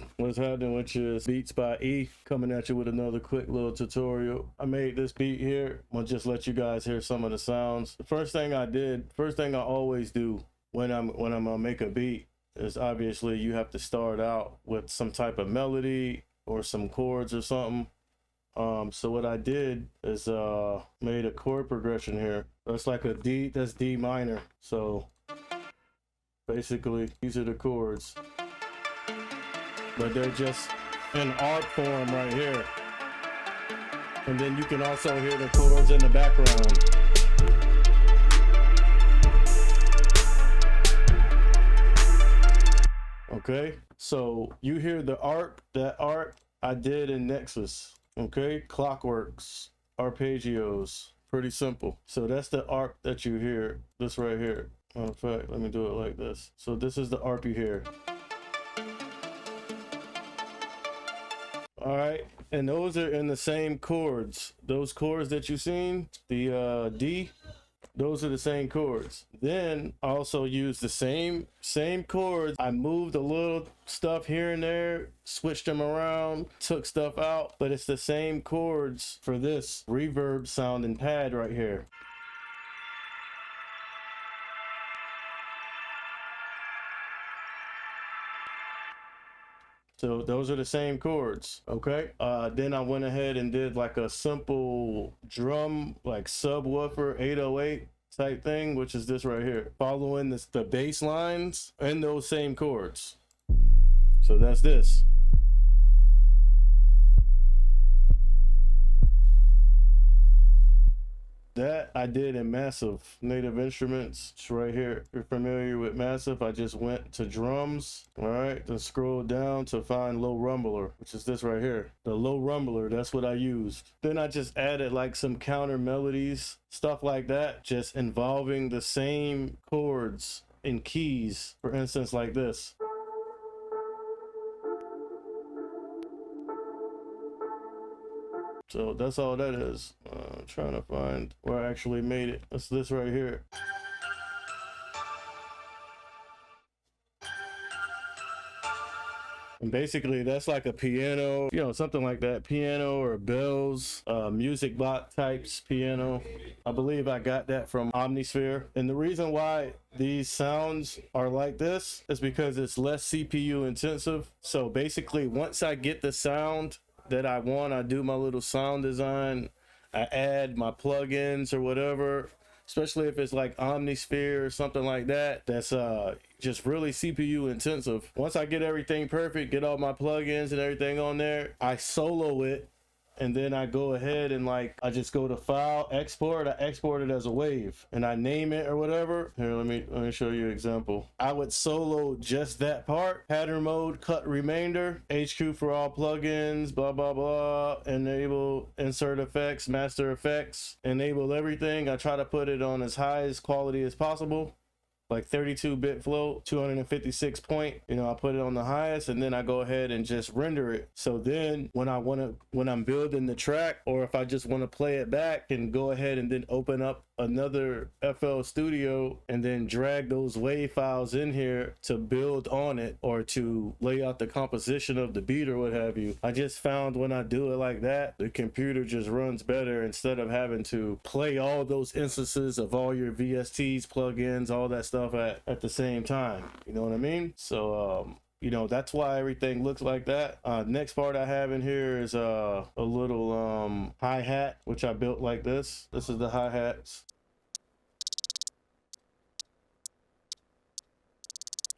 good? What's happening with you? It's Beats by E coming at you with another quick little tutorial. I made this beat here. I'm gonna just let you guys hear some of the sounds. The first thing I always do when I'm gonna make a beat is obviously you have to start out with some type of melody or some chords or something. So what I did is made a chord progression here. That's like a D, that's D minor. So basically these are the chords, but they're just in art form right here. And then you can also hear the chords in the background. Okay, so you hear the art, that art I did in Nexus. Okay, clockworks, arpeggios, pretty simple. So that's the arc that you hear, this right here. Matter of fact, let me do it like this. So this is the arp you hear. All right, and those are in the same chords. Those chords that you've seen, the D, those are the same chords. Then I also use the same chords. I moved a little stuff here and there, switched them around, took stuff out, but it's the same chords for this reverb sounding pad right here. So those are the same chords, okay? Then I went ahead and did like a simple drum, like subwoofer 808 type thing, which is this right here, following the bass lines and those same chords. So that's this. That I did in Massive, Native Instruments. It's right here. If you're familiar with Massive, I just went to drums, all right, then scroll down to find low rumbler, which is this right here. The low rumbler, that's what I used. Then I just added like some counter melodies, stuff like that, just involving the same chords and keys. For instance, like this. So that's all that is. I'm trying to find where I actually made it. It's this right here. And basically that's like a piano, you know, something like that, piano or bells, music box types piano. I believe I got that from Omnisphere. And the reason why these sounds are like this is because it's less CPU intensive. So basically once I get the sound that I want, I do my little sound design, I add my plugins or whatever, especially if it's like Omnisphere or something like that, that's just really CPU intensive. Once I get everything perfect, get all my plugins and everything on there, I solo it, and then I go ahead and like I just go to file, export. I export it as a wave and I name it or whatever. Here, let me show you an example. I would solo just that part, pattern mode, cut remainder, HQ for all plugins, blah blah blah, enable insert effects, master effects, enable everything. I try to put it on as high as quality as possible, like 32-bit float, 256 point, you know, I put it on the highest, and then I go ahead and just render it. So then when I'm building the track, or if I just want to play it back, and go ahead and then open up another FL Studio and then drag those wave files in here to build on it or to lay out the composition of the beat or what have you. I just found when I do it like that, the computer just runs better instead of having to play all those instances of all your VSTs, plugins, all that stuff at the same time. You know what I mean? So you know, that's why everything looks like that. Next part I have in here is a little hi-hat, which I built like this. This is the hi-hats.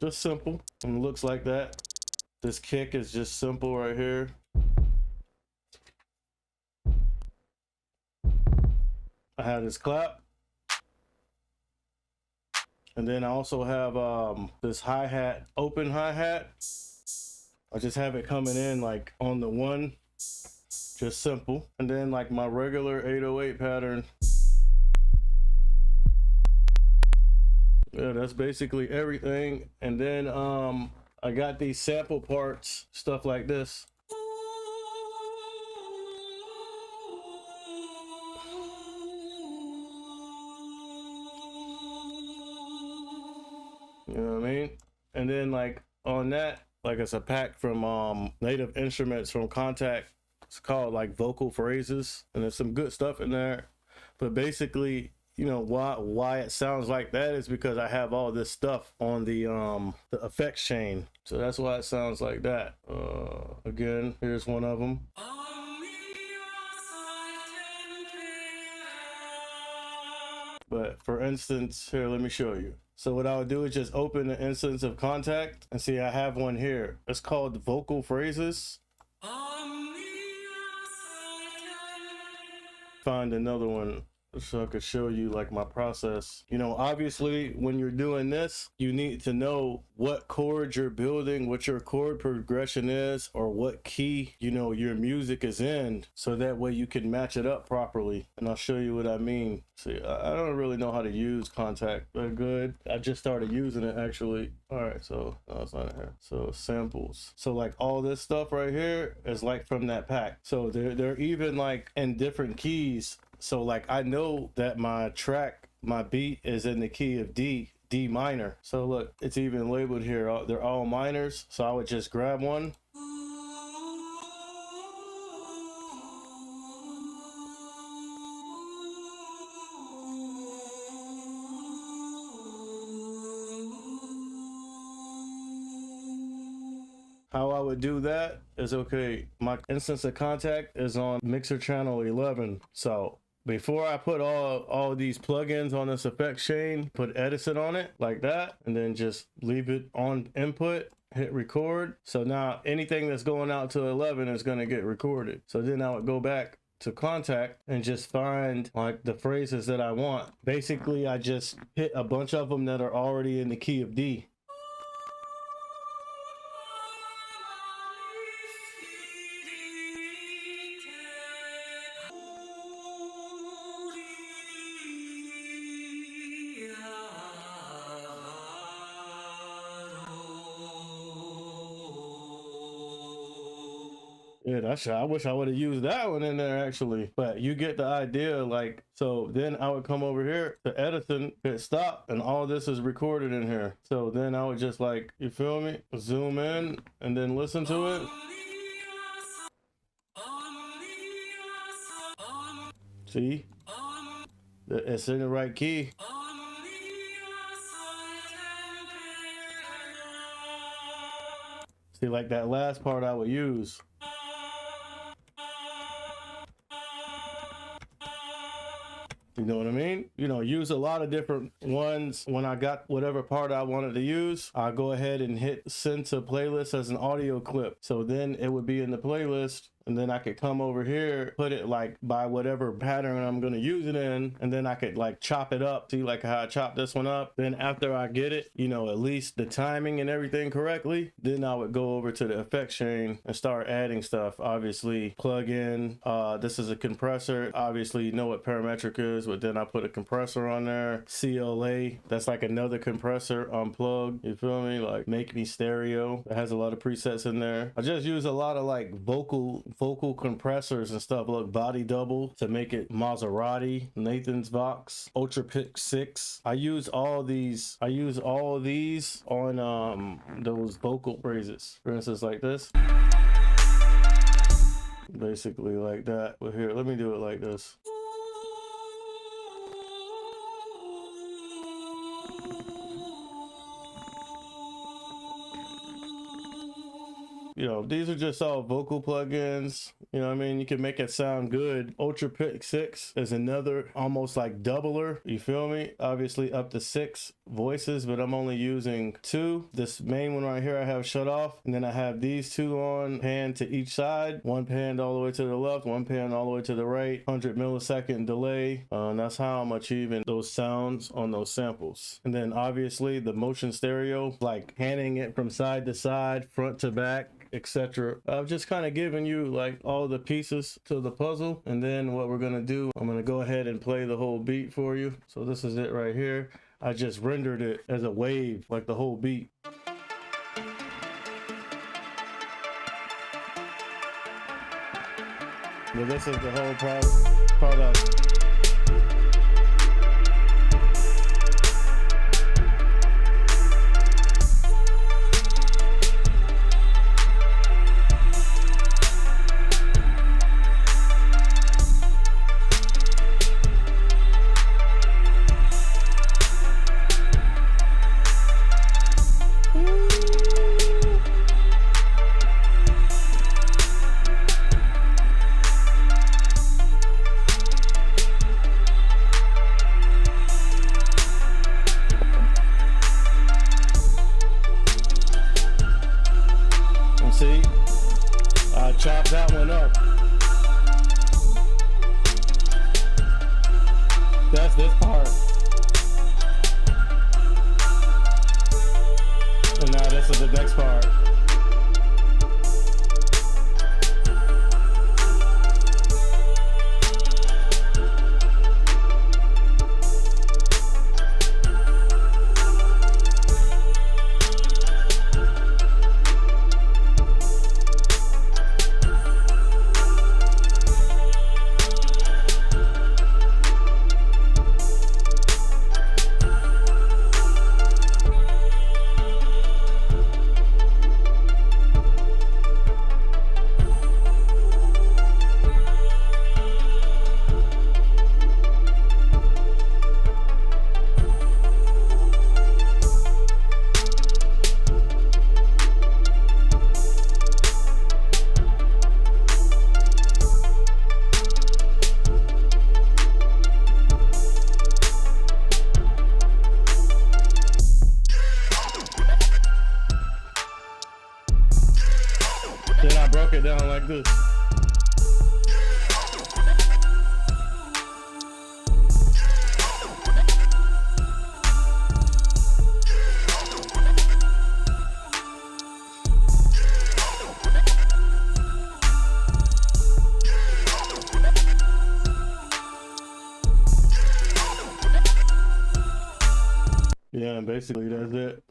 Just simple, and it looks like that. This kick is just simple right here. I have this clap. And then I also have this hi-hat, open hi-hat. I just have it coming in like on the one, just simple. And then like my regular 808 pattern. Yeah, that's basically everything. And then I got these sample parts, stuff like this. You know what I mean? And then like on that, like it's a pack from Native Instruments from Kontact. It's called like Vocal Phrases, and there's some good stuff in there. But basically, you know, why it sounds like that is because I have all this stuff on the effects chain. So that's why it sounds like that. Again, here's one of them. But for instance, here, let me show you. So what I would do is just open the instance of Kontact and see I have one here. It's called Vocal Phrases. Find another one so I could show you like my process. You know, obviously when you're doing this, you need to know what chord you're building, what your chord progression is, or what key, you know, your music is in, so that way you can match it up properly. And I'll show you what I mean. See, I don't really know how to use Kontact that good. I just started using it actually. All right, so no, it's not in here. So samples. So like all this stuff right here is like from that pack. So they're even like in different keys. So like I know that my track, my beat is in the key of D minor. So look, it's even labeled here. They're all minors. So I would just grab one. How I would do that is, okay, my instance of Kontact is on mixer channel 11. So before I put all these plugins on this effects chain, put Edison on it like that, and then just leave it on input, hit record. So now anything that's going out to 11 is going to get recorded. So then I would go back to Kontact and just find like the phrases that I want. Basically, I just hit a bunch of them that are already in the key of D. Yeah, I wish I would have used that one in there actually, but you get the idea. Like, so then I would come over here to Edison, hit stop, and all this is recorded in here. So then I would just, like, you feel me, zoom in and then listen to it. See, it's in the right key. See, like that last part I would use. You know what I mean? You know, use a lot of different ones. When I got whatever part I wanted to use, I go ahead and hit send to playlist as an audio clip. So then it would be in the playlist, and then I could come over here, put it like by whatever pattern I'm going to use it in, and then I could like chop it up. See like how I chopped this one up. Then after I get it, you know, at least the timing and everything correctly, then I would go over to the effects chain and start adding stuff. Obviously plug in, this is a compressor. Obviously you know what parametric is, but then I put a compressor on there. CLA, that's like another compressor unplug. You feel me? Like make me stereo. It has a lot of presets in there. I just use a lot of like vocal compressors and stuff. Look, body double to make it Maserati, Nathan's Vox, Ultra Pick 6. I use all these on those vocal phrases. For instance, like this. Basically like that. But here, let me do it like this. You know, these are just all vocal plugins. You know what I mean? You can make it sound good. Ultra Pick 6 is another almost like doubler. You feel me? Obviously up to 6 voices, but I'm only using 2. This main one right here I have shut off, and then I have these 2 on, pan to each side. One pan all the way to the left, one pan all the way to the right. 100 millisecond delay. And that's how I'm achieving those sounds on those samples. And then obviously the motion stereo, like panning it from side to side, front to back, etc. I've just kind of given you like all the pieces to the puzzle, and then what we're gonna do, I'm gonna go ahead and play the whole beat for you. So this is it right here. I just rendered it as a wave, like the whole beat. But this is the whole product. That's this part. And now this is the next part. Then I broke it down like this. Yeah, and basically that's it.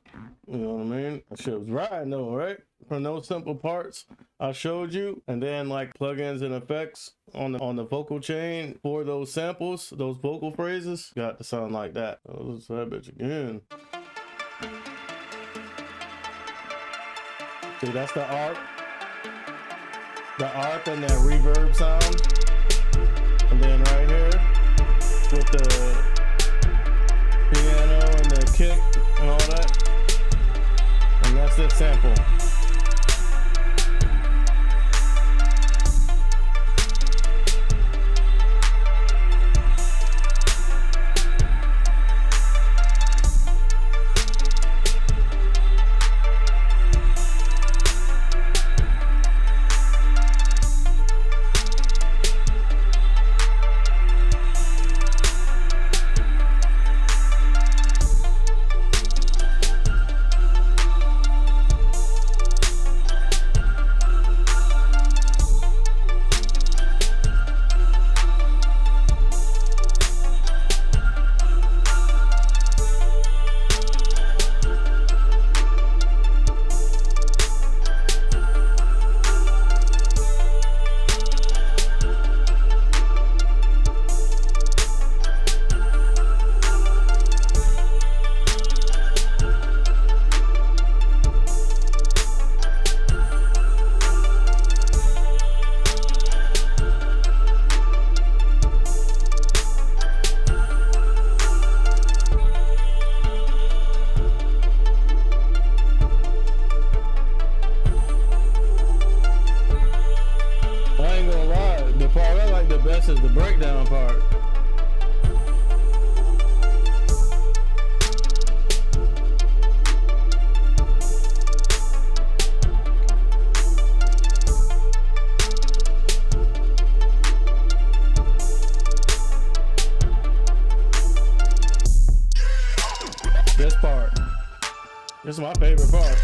You know what I mean? That shit was riding though, right? From those simple parts I showed you, and then like plugins and effects on the vocal chain for those samples, those vocal phrases, got to sound like that. Let's that bitch again. See, that's the arc and that reverb sound, and then right here with the piano and the kick and all that, and that's the sample. This is the breakdown part. This part. This is my favorite part.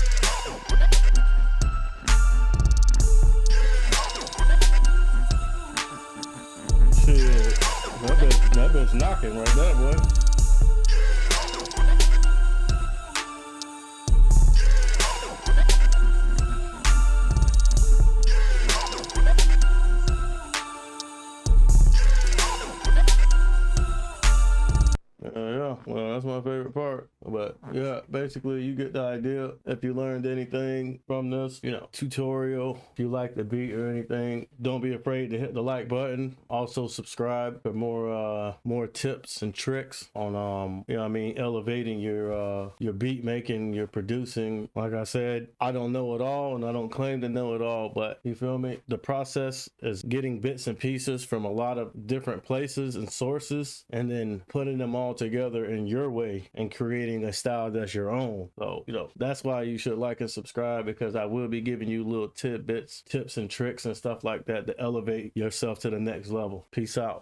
That bitch knocking right there, boy. Yeah, well, that's my favorite part. But yeah, basically you get the idea. If you learned anything from this, you know, tutorial, if you like the beat or anything, don't be afraid to hit the like button. Also subscribe for more tips and tricks on you know what I mean, elevating your beat making, your producing. Like I said, I don't know it all and I don't claim to know it all, but you feel me? The process is getting bits and pieces from a lot of different places and sources and then putting them all together in your way and creating a style that's your own. So, you know, that's why you should like and subscribe, because I will be giving you little tidbits, tips and tricks and stuff like that to elevate yourself to the next level. Peace out.